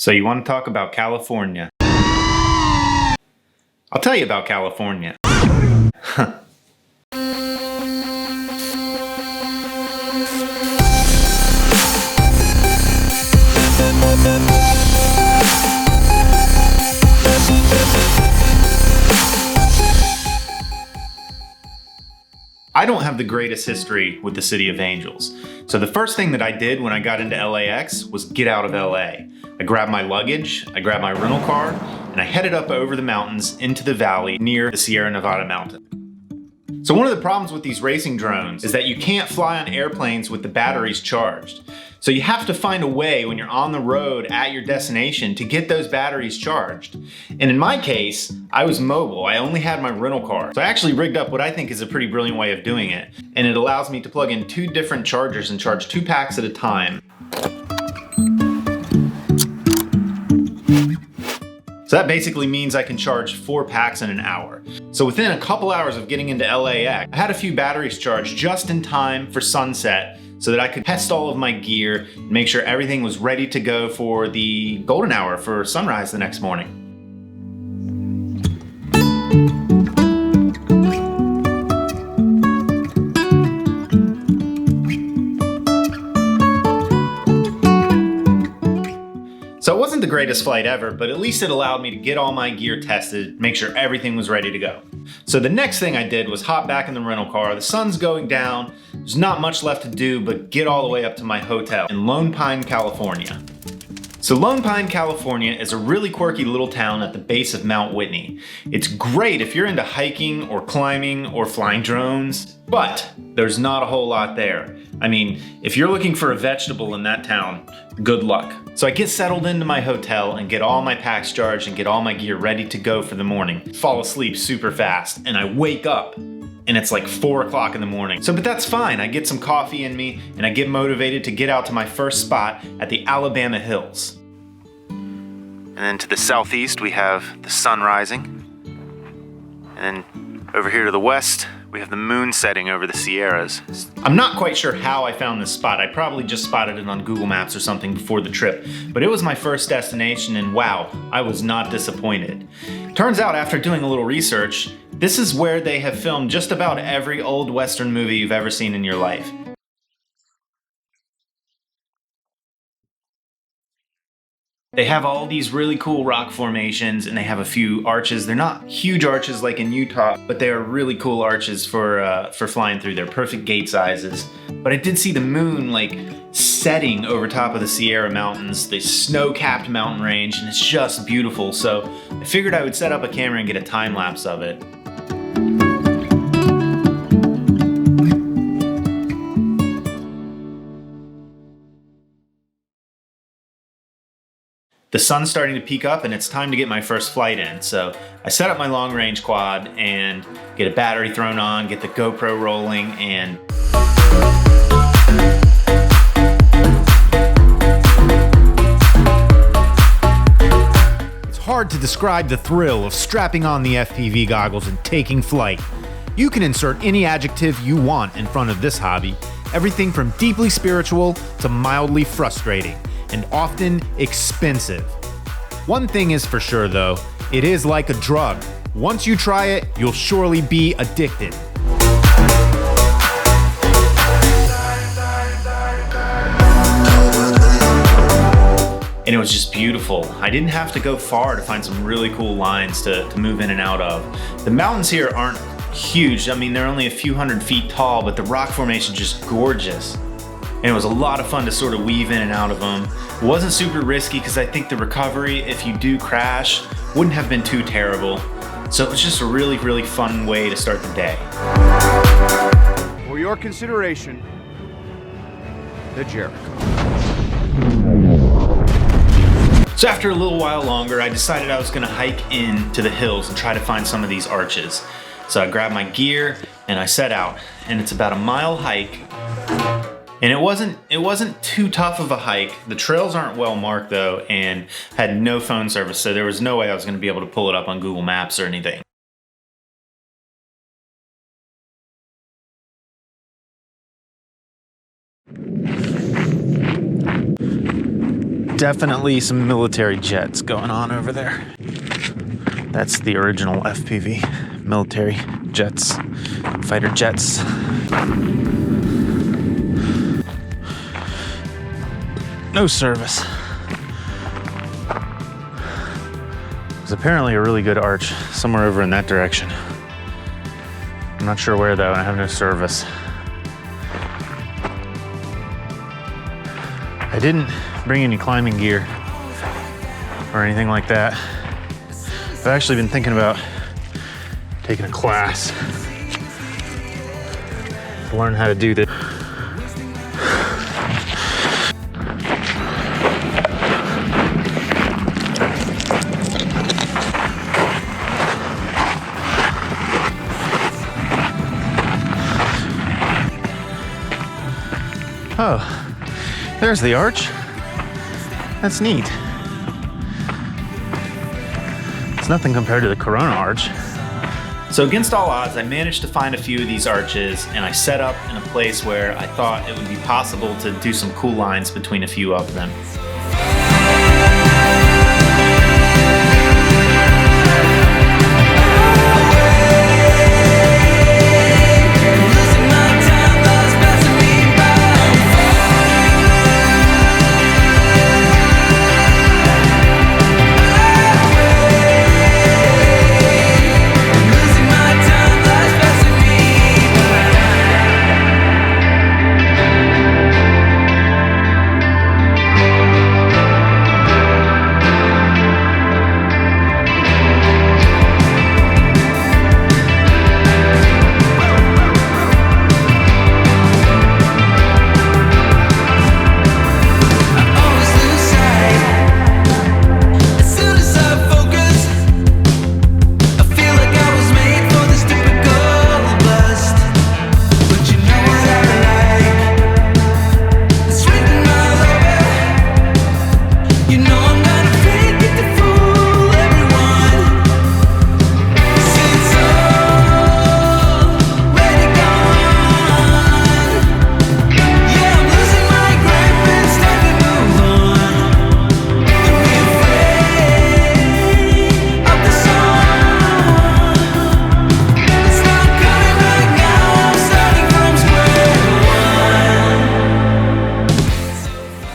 So you want to talk about California? I'll tell you about California. I don't have the greatest history with the City of Angels. So the first thing that I did when I got into LAX was get out of LA. I grabbed my luggage, I grabbed my rental car, and I headed up over the mountains into the valley near the Sierra Nevada mountain. So one of the problems with these racing drones is that you can't fly on airplanes with the batteries charged. So you have to find a way when you're on the road at your destination to get those batteries charged. And in my case, I was mobile. I only had my rental car. So I actually rigged up what I think is a pretty brilliant way of doing it. And it allows me to plug in 2 different chargers and charge 2 packs at a time. So that basically means I can charge 4 packs in an hour. So within a couple hours of getting into LAX, I had a few batteries charged just in time for sunset so that I could test all of my gear and make sure everything was ready to go for the golden hour for sunrise the next morning. So it wasn't the greatest flight ever, but at least it allowed me to get all my gear tested, make sure everything was ready to go. So the next thing I did was hop back in the rental car. The sun's going down. There's not much left to do but get all the way up to my hotel in Lone Pine, California. So Lone Pine, California is a really quirky little town at the base of Mount Whitney. It's great if you're into hiking or climbing or flying drones, but there's not a whole lot there. I mean, if you're looking for a vegetable in that town, good luck. So I get settled into my hotel and get all my packs charged and get all my gear ready to go for the morning. Fall asleep super fast and I wake up and it's like 4 o'clock in the morning. But that's fine. I get some coffee in me and I get motivated to get out to my first spot at the Alabama Hills. And then to the southeast, we have the sun rising. And then over here to the west, we have the moon setting over the Sierras. I'm not quite sure how I found this spot. I probably just spotted it on Google Maps or something before the trip, but it was my first destination and wow, I was not disappointed. Turns out after doing a little research, this is where they have filmed just about every old Western movie you've ever seen in your life. They have all these really cool rock formations and they have a few arches. They're not huge arches like in Utah, but they are really cool arches for flying through. They're perfect gate sizes. But I did see the moon like setting over top of the Sierra Mountains, the snow-capped mountain range, and it's just beautiful. So I figured I would set up a camera and get a time lapse of it. The sun's starting to peak up and it's time to get my first flight in. So I set up my long range quad and get a battery thrown on, get the GoPro rolling, and it's hard to describe the thrill of strapping on the FPV goggles and taking flight. You can insert any adjective you want in front of this hobby, everything from deeply spiritual to mildly frustrating, and often expensive. One thing is for sure though, it is like a drug. Once you try it, you'll surely be addicted. And it was just beautiful. I didn't have to go far to find some really cool lines to move in and out of. The mountains here aren't huge. I mean, they're only a few hundred feet tall, but the rock formation is just gorgeous. And it was a lot of fun to sort of weave in and out of them. It wasn't super risky because I think the recovery, if you do crash, wouldn't have been too terrible. So it was just a really, really fun way to start the day. For your consideration, the Jericho. So after a little while longer, I decided I was gonna hike into the hills and try to find some of these arches. So I grabbed my gear and I set out, and it's about a mile hike. And it wasn't too tough of a hike. The trails aren't well marked though, and had no phone service, so there was no way I was gonna be able to pull it up on Google Maps or anything. definitely some military jets going on over there. That's the original FPV. Military jets, fighter jets. No service. There's apparently a really good arch somewhere over in that direction. I'm not sure where though, and I have no service. I didn't bring any climbing gear or anything like that. I've actually been thinking about taking a class to learn how to do this. Oh, there's the arch. That's neat. It's nothing compared to the Corona arch. So against all odds, I managed to find a few of these arches, and I set up in a place where I thought it would be possible to do some cool lines between a few of them.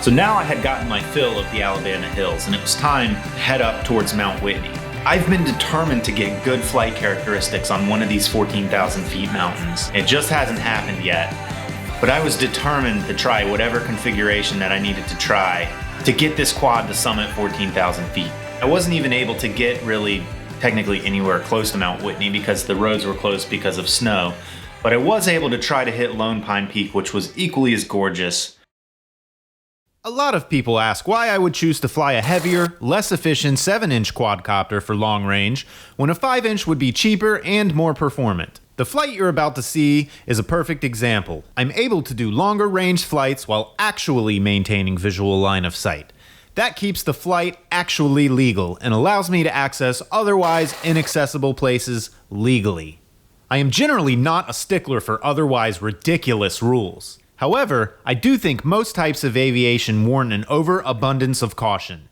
So now I had gotten my fill of the Alabama hills, and it was time to head up towards Mount Whitney. I've been determined to get good flight characteristics on one of these 14,000 feet mountains. It just hasn't happened yet, but I was determined to try whatever configuration that I needed to try to get this quad to summit 14,000 feet. I wasn't even able to get really technically anywhere close to Mount Whitney because the roads were closed because of snow, but I was able to try to hit Lone Pine Peak, which was equally as gorgeous. A lot of people ask why I would choose to fly a heavier, less efficient 7-inch quadcopter for long range when a 5-inch would be cheaper and more performant. The flight you're about to see is a perfect example. I'm able to do longer range flights while actually maintaining visual line of sight. That keeps the flight actually legal and allows me to access otherwise inaccessible places legally. I am generally not a stickler for otherwise ridiculous rules. However, I do think most types of aviation warrant an overabundance of caution.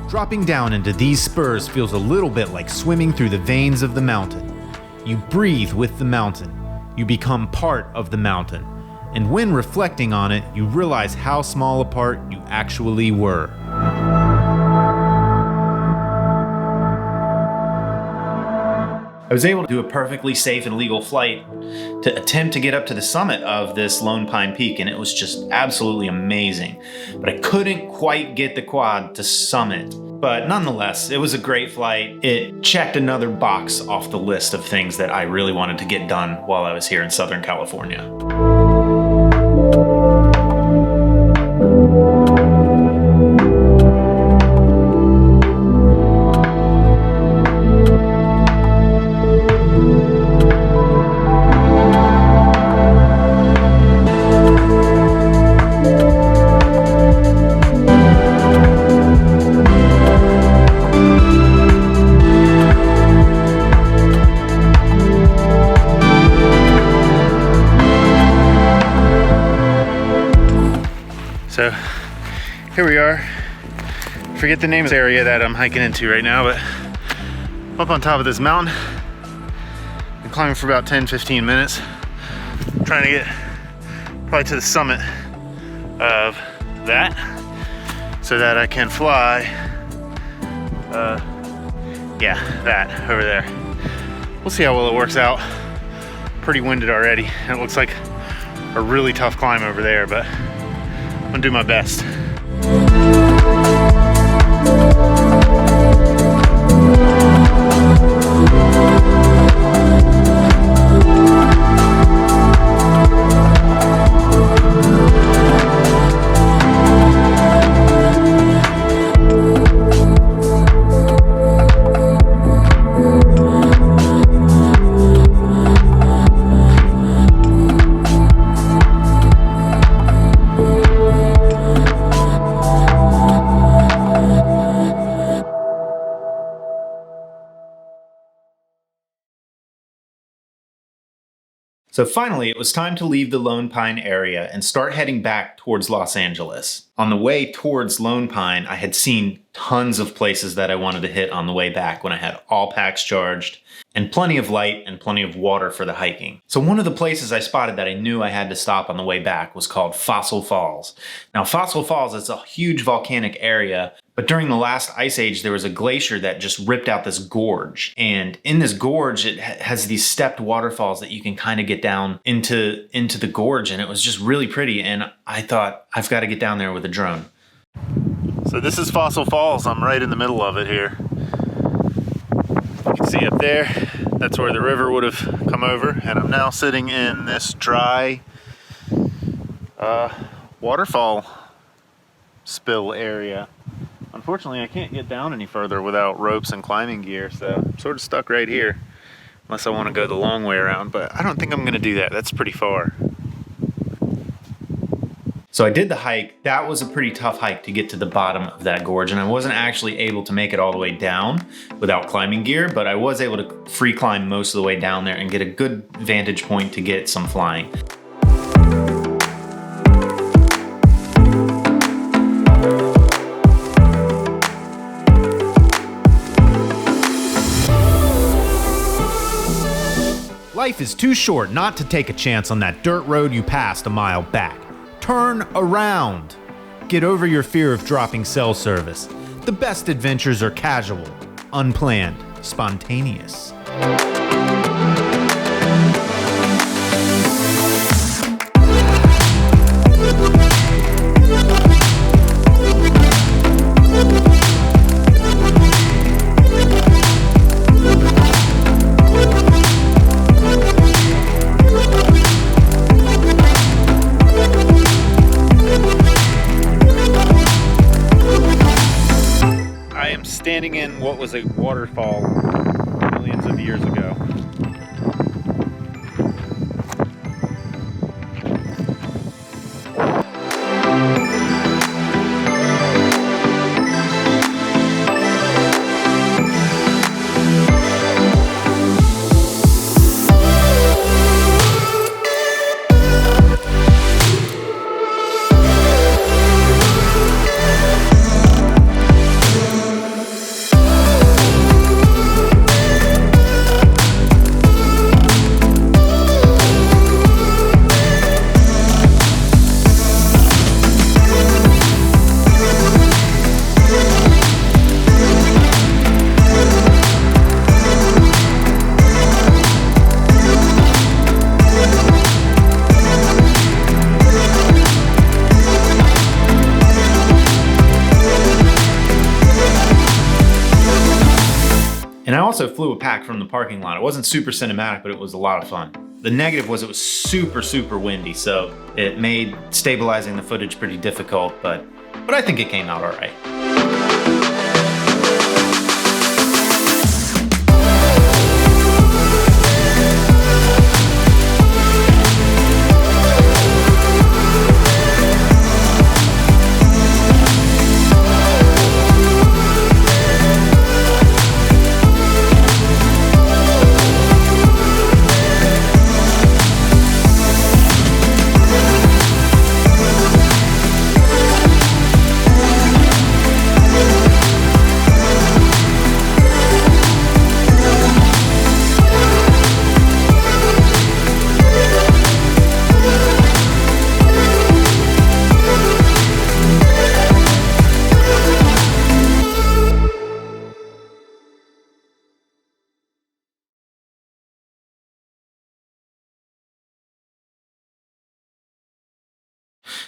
Dropping down into these spurs feels a little bit like swimming through the veins of the mountain. You breathe with the mountain. You become part of the mountain. And when reflecting on it, you realize how small a part you actually were. I was able to do a perfectly safe and legal flight to attempt to get up to the summit of this Lone Pine Peak, and it was just absolutely amazing. But I couldn't quite get the quad to summit. But nonetheless, it was a great flight. It checked another box off the list of things that I really wanted to get done while I was here in Southern California. So here we are. Forget the name of the area that I'm hiking into right now, but up on top of this mountain. I'm climbing for about 10-15 minutes, trying to get probably to the summit of that so that I can fly that over there. We'll see how well it works out. Pretty winded already. It looks like a really tough climb over there, but I'm gonna do my best. So finally, it was time to leave the Lone Pine area and start heading back towards Los Angeles. On the way towards Lone Pine, I had seen tons of places that I wanted to hit on the way back when I had all packs charged and plenty of light and plenty of water for the hiking. So one of the places I spotted that I knew I had to stop on the way back was called Fossil Falls. Now Fossil Falls is a huge volcanic area, but during the last ice age there was a glacier that just ripped out this gorge. And in this gorge it has these stepped waterfalls that you can kind of get down into the gorge, and it was just really pretty, and I thought I've got to get down there with a drone. So this is Fossil Falls. I'm right in the middle of it here. You can see up there, that's where the river would have come over, and I'm now sitting in this dry waterfall spill area. Unfortunately, I can't get down any further without ropes and climbing gear, so I'm sort of stuck right here, unless I want to go the long way around, but I don't think I'm going to do that. That's pretty far. So I did the hike. That was a pretty tough hike to get to the bottom of that gorge, and I wasn't actually able to make it all the way down without climbing gear, but I was able to free climb most of the way down there and get a good vantage point to get some flying. Life is too short not to take a chance on that dirt road you passed a mile back. Turn around. Get over your fear of dropping cell service. The best adventures are casual, unplanned, spontaneous. Standing in what was a waterfall millions of years ago. also flew a pack from the parking lot. It wasn't super cinematic, but it was a lot of fun. The negative was it was super windy, so it made stabilizing the footage pretty difficult, but I think it came out all right.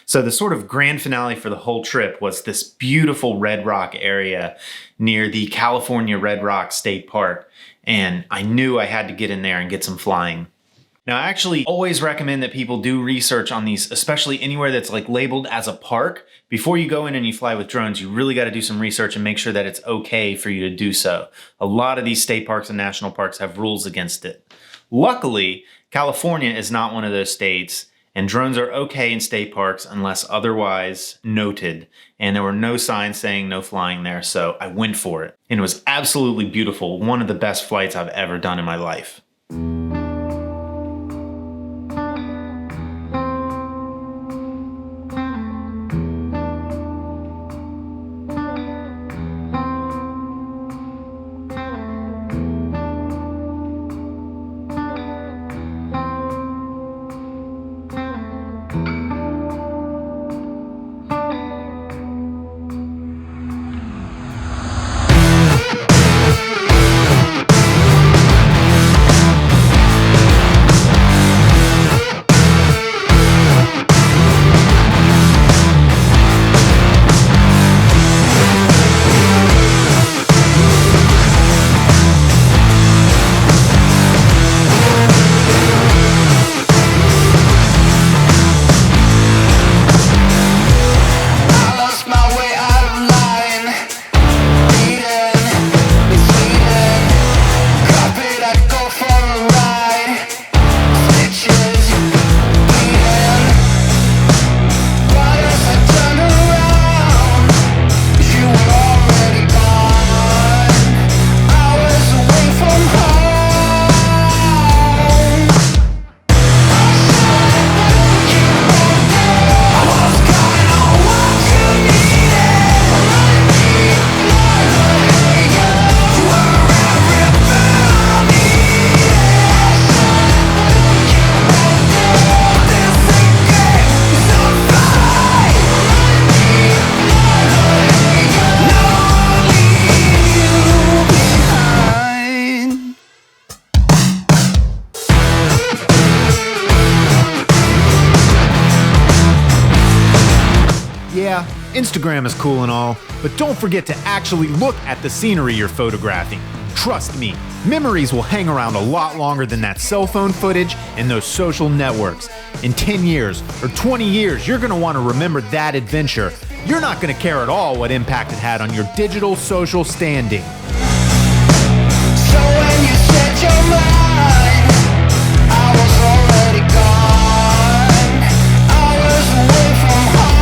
So the sort of grand finale for the whole trip was this beautiful Red Rock area near the California Red Rock State Park. And I knew I had to get in there and get some flying. Now, I actually always recommend that people do research on these, especially anywhere that's like labeled as a park. Before you go in and you fly with drones, you really got to do some research and make sure that it's okay for you to do so. A lot of these state parks and national parks have rules against it. Luckily, California is not one of those states, and drones are okay in state parks unless otherwise noted. And there were no signs saying no flying there, so I went for it. And it was absolutely beautiful. One of the best flights I've ever done in my life. Yeah, Instagram is cool and all, but don't forget to actually look at the scenery you're photographing. Trust me, memories will hang around a lot longer than that cell phone footage and those social networks. In 10 years or 20 years, you're gonna wanna remember that adventure. You're not gonna care at all what impact it had on your digital social standing. So when you set your mind, I was already gone. I was away from home.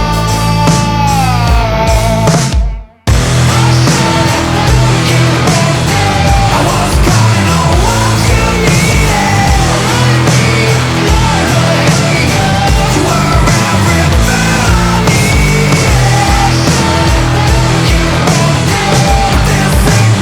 I was kinda what you needed. You were everything I needed. This ain't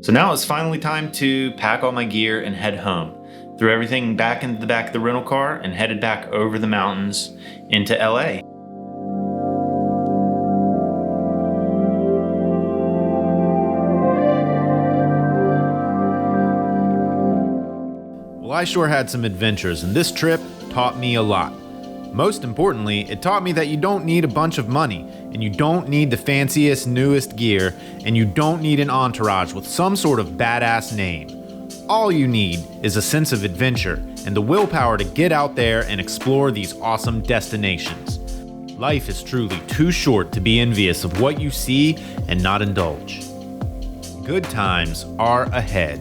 So now it's finally time to pack all my gear and head home. Threw everything back into the back of the rental car and headed back over the mountains into LA. Well, I sure had some adventures, and this trip taught me a lot. Most importantly, it taught me that you don't need a bunch of money, and you don't need the fanciest, newest gear, and you don't need an entourage with some sort of badass name. All you need is a sense of adventure and the willpower to get out there and explore these awesome destinations. Life is truly too short to be envious of what you see and not indulge. Good times are ahead.